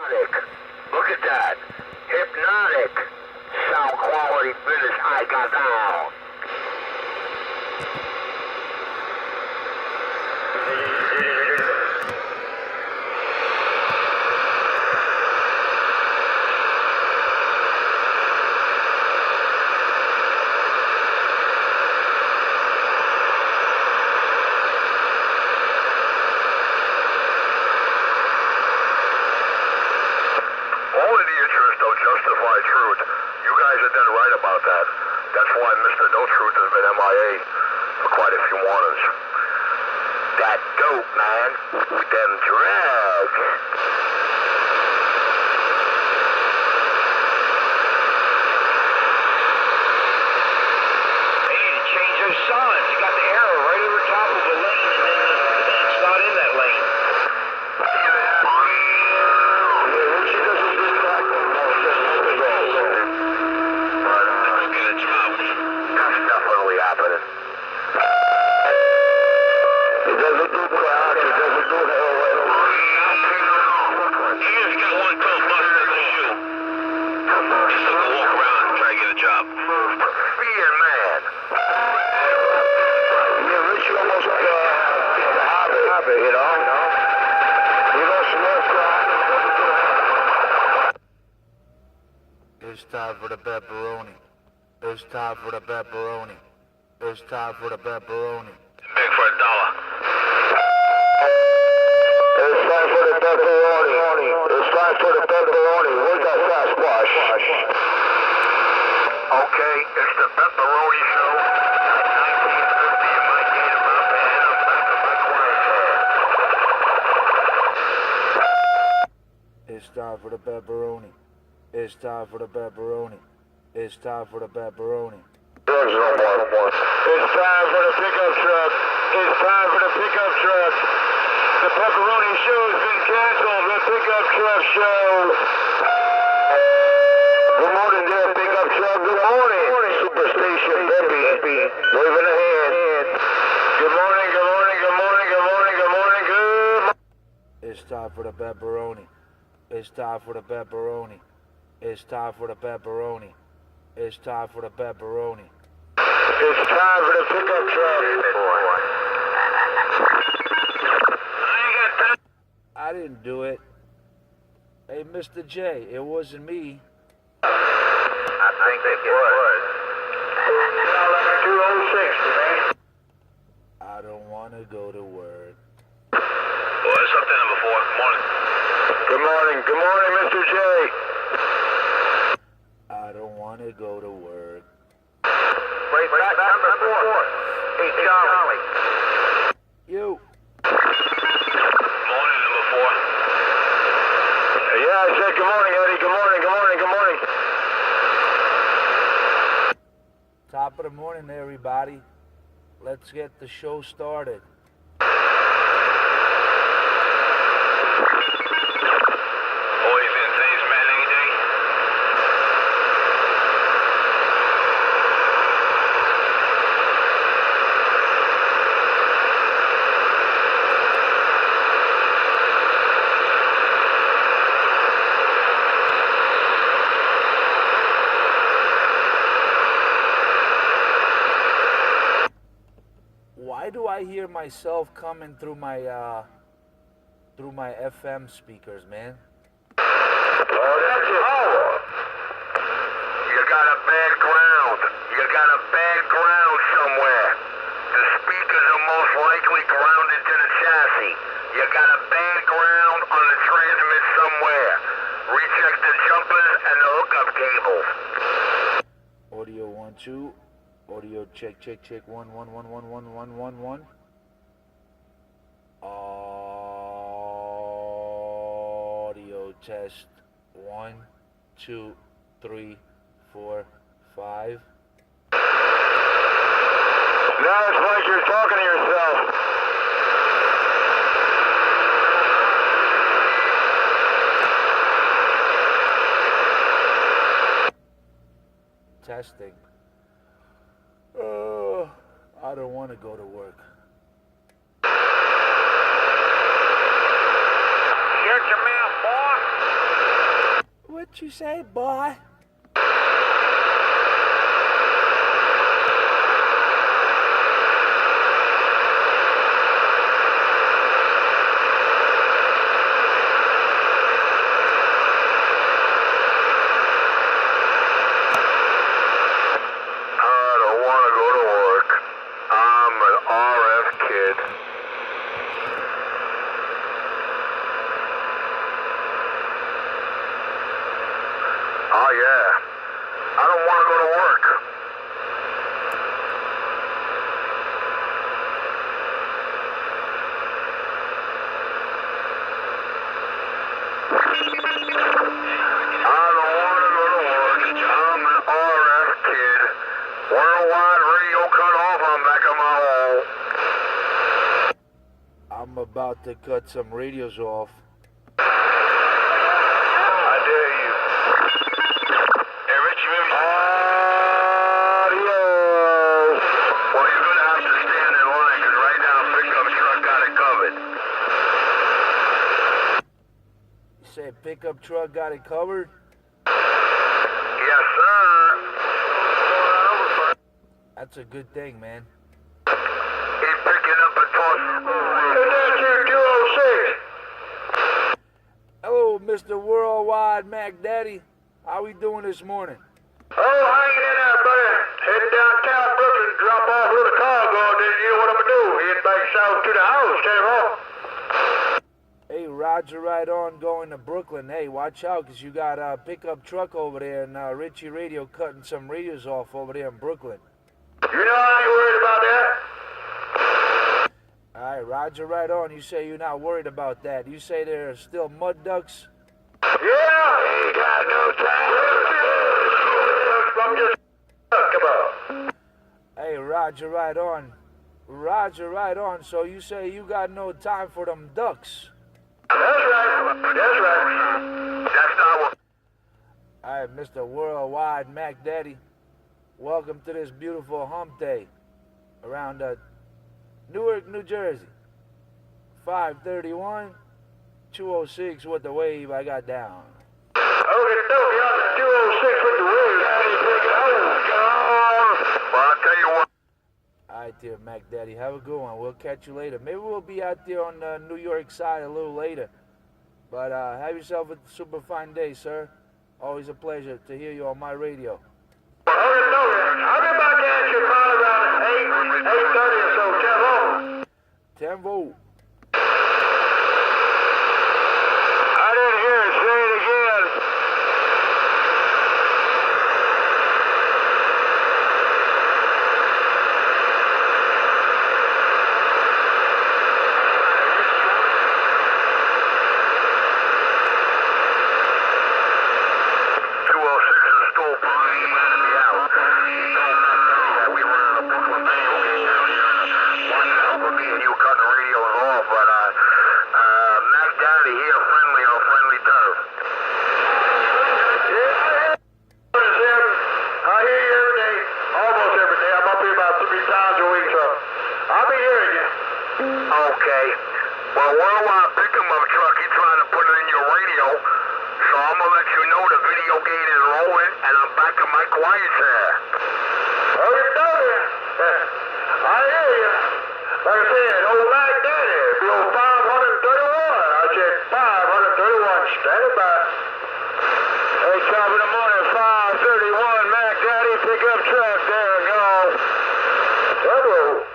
hypnotic. Look at that. Hypnotic. Sound quality finish I got down. That's why Mr. No Truth has been MIA for quite a few mornings. That dope, man. With them drugs. They need to change those signs. You got the arrow right over top of the lane, and then it's not in that lane. It's time for the pepperoni. It's time for the pepperoni. It's time for the pepperoni. Big for $1. It's time for the pepperoni. It's time for the pepperoni. Where's that Sasquatch? Okay, it's the Pepperoni Show. It's time for the pepperoni. It's time for the pepperoni. It's time for the pepperoni. Drugs no more. It's time for the pickup truck. It's time for the pickup truck. The pepperoni show has been canceled. The pickup truck show. Good morning there, pickup truck. Good morning. Superstation Peppy. Waving a hand. Good morning, good morning, good morning, good morning, good morning, good morning. It's time for the pepperoni. It's time for the pepperoni. It's time for the pepperoni. It's time for the pepperoni. It's time for the pickup truck. I didn't do it. Hey, Mr. J, it wasn't me. I think it was. 206, man. I don't want to go to work. Well, it's up to number 4. Good morning. Good morning. Good morning, Mr. J. I don't want to go to work. Right back, number 4. Hey, Charlie. You. Morning, number 4. Yeah, I said good morning, Eddie. Good morning, good morning, good morning. Top of the morning, everybody. Let's get the show started. Boys, in today's matinee day. Why do I hear myself coming through my FM speakers, man? Oh, that's it. You got a bad ground. You got a bad ground somewhere. The speakers are most likely grounded to the chassis. You got a bad ground on the transmit somewhere. Recheck the jumpers and the hookup cables. Audio 1 2. Audio check 1 1 1 1 1 1 1 1. Audio test 1 2 3 4 5. Now it's like you're talking to yourself. Testing. I don't want to go to work. Shut your mouth, boy. What you say, boy? Oh, yeah. I don't want to go to work. I don't want to go to work. I'm an RF kid. Worldwide radio cut off. I'm back on my hole. I'm about to cut some radios off. I dare you. Hey, Richie, maybe... Adios. Well, you're going to have to stand in line, because right now pickup truck got it covered. You say pickup truck got it covered? Yes, sir. That's a good thing, man. He's picking up a toss. Is that you, 206? Hello, Mr. Worldwide Mac Daddy. How we doing this morning? Oh, hanging in there, buddy. Heading downtown Brooklyn to drop off a little cargo. Then you know what I'm going to do. Head back south to the house. Take off. Hey, Roger, right on, going to Brooklyn. Hey, watch out, because you got a pickup truck over there and Richie Radio cutting some radios off over there in Brooklyn. You know I ain't worried about that. All right, Roger, right on. You say you're not worried about that. You say there are still mud ducks? Yeah. Ain't got no time. I'm just come on. Hey, Roger, right on. Roger, right on. So you say you got no time for them ducks? That's right. That's right. That's not what... All right, Mr. Worldwide Mac Daddy. Welcome to this beautiful hump day around Newark, New Jersey. 531, 206 with the wave I got down. Okay, out the 206 with the wave. How do you take it home? Well, I'll tell you what. All right, dear Mac Daddy, have a good one. We'll catch you later. Maybe we'll be out there on the New York side a little later. But have yourself a super fine day, sir. Always a pleasure to hear you on my radio. I'll be back at you probably around 8:30 or so. 10 volt. I didn't hear it. Say it again. Okay. Well, Worldwide Pickup Truck, he's trying to put it in your radio, so I'm going to let you know the video gate is rolling, and I'm back in my quiet chair. Oh, you know it. I hear you. Like I said, old Mac Daddy, the old 531. I said 531, standing by. Hey, top of the morning, 531, Mac Daddy, pickup truck, there we go. Hello.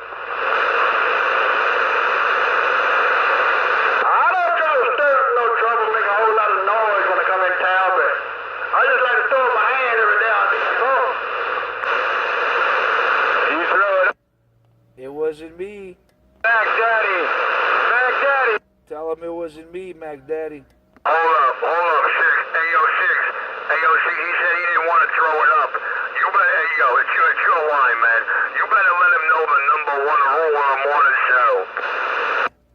It wasn't me. Mac Daddy. Mac Daddy. Tell him it wasn't me, Mac Daddy. Hold up, Six. Hey, yo, see, he said he didn't want to throw it up. You better, hey, yo, it's your line, man. You better let him know the #1 rule on the morning show.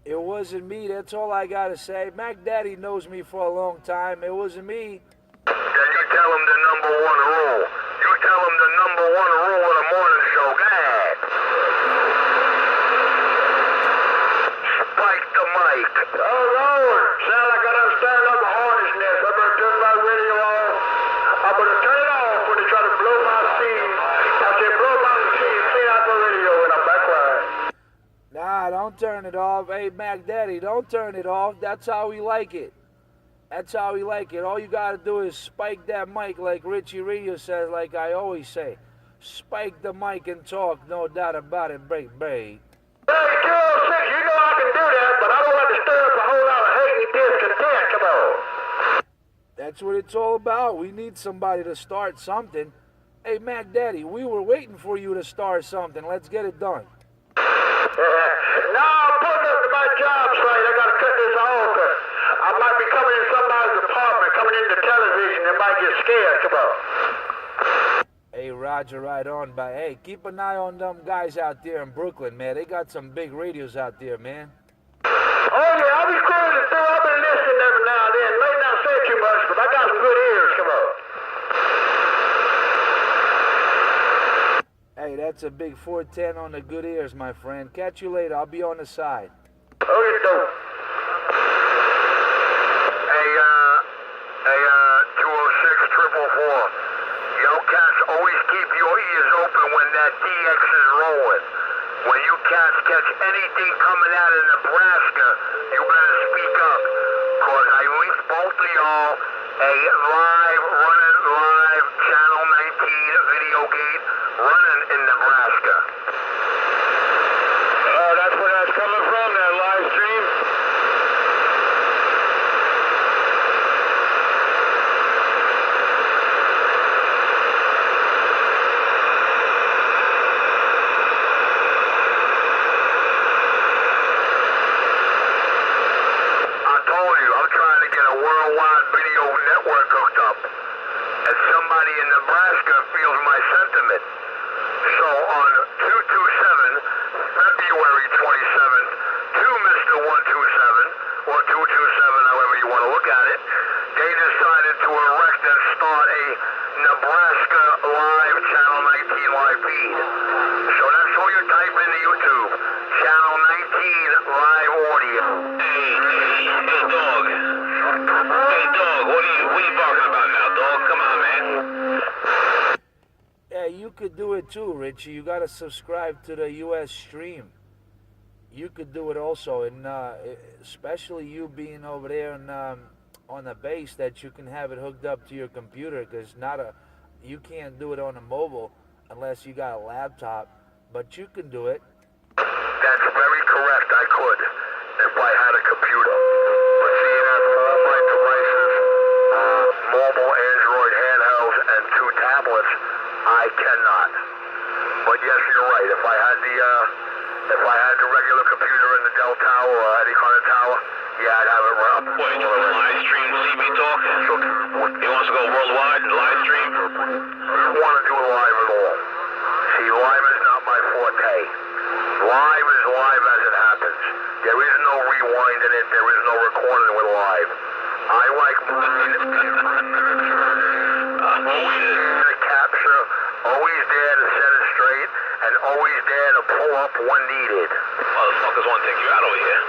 It wasn't me, that's all I gotta say. Mac Daddy knows me for a long time. It wasn't me. Then you tell him the #1 rule. You tell him the #1 rule of the morning show. Go ahead. Spike the mic. Oh, Lord. Sound like I done started up a hornet's nest. I better turn my radio off. turn it off. Hey, Mac Daddy, don't turn it off. That's how we like it. That's how we like it. All you got to do is spike that mic like Richie Radio says, like I always say. Spike the mic and talk, no doubt about it. Break. Hey, 206, you know I can do that, but I don't want to stir up a whole lot of hate and discontent. Come on. That's what it's all about. We need somebody to start something. Hey, Mac Daddy, we were waiting for you to start something. Let's get it done. No, I'm putting up to my job site. I got to cut this off. I might be coming in somebody's apartment, coming into television. They might get scared. Come on. Hey, Roger, right on. But hey, keep an eye on them guys out there in Brooklyn, man. They got some big radios out there, man. Oh, yeah, I'll be cruising through. I've been listening every now and then. May not say too much, but I got some good ears. Come on. Hey, that's a big 410 on the good ears, my friend. Catch you later. I'll be on the side. Oh, you do. Hey, 206-444. Yo, cats, always keep your ears open when that DX is rolling. When you cats catch anything coming out of Nebraska, you better speak up. Cause I linked both of y'all a running live Channel 19 video gate running in Nebraska. That's where that's coming from, that live stream. And somebody in Nebraska feels my sentiment. So on 227, February 27th, to Mr. 127, or 227, however you want to look at it, they decided to erect and start a Nebraska live Channel 19 live feed. So that's all you type into YouTube. Channel 19 live audio. Hey, dog. Hey, dog, what are you barking about now, dog? Come on, man. Yeah, you could do it too, Richie. You got to subscribe to the U.S. stream. You could do it also, and especially you being over there on the base, that you can have it hooked up to your computer, because you can't do it on a mobile unless you got a laptop, but you can do it. That's very correct. I could if I had a computer. But seeing as all my devices, mobile, Android, handhelds, and 2 tablets, I cannot. But yes, you're right. If I had the regular computer in the Dell Tower or any kind of tower, yeah, I'd have it run up. What, you want to live stream CB Talk? He wants to go worldwide and live stream? I don't want to do it live at all. See, live is not my forte. Live is live as it happens. There is no rewinding it. There is no recording with live. I like always there to capture, always there to set it straight, and always there to pull up when needed. Motherfuckers want to take you out over here.